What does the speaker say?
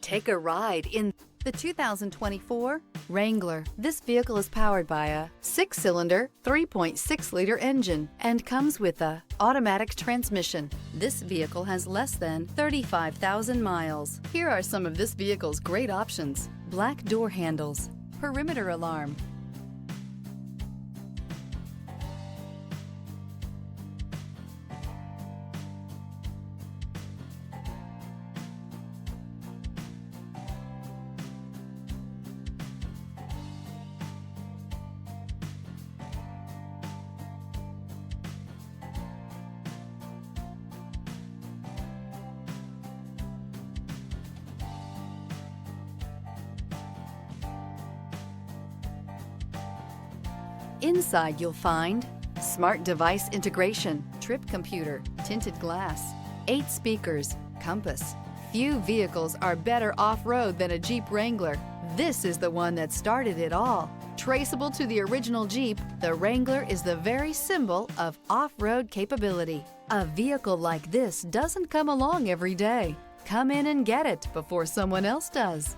Take a ride in the 2024 Wrangler. This vehicle is powered by a 6-cylinder, 3.6-liter engine and comes with a automatic transmission. This vehicle has less than 35,000 miles. Here are some of this vehicle's great options: black door handles, perimeter alarm, Inside you'll find smart device integration, trip computer, tinted glass, 8 speakers, compass. Few vehicles are better off-road than a Jeep Wrangler. This is the one that started it all. Traceable to the original Jeep, the Wrangler is the very symbol of off-road capability. A vehicle like this doesn't come along every day. Come in and get it before someone else does.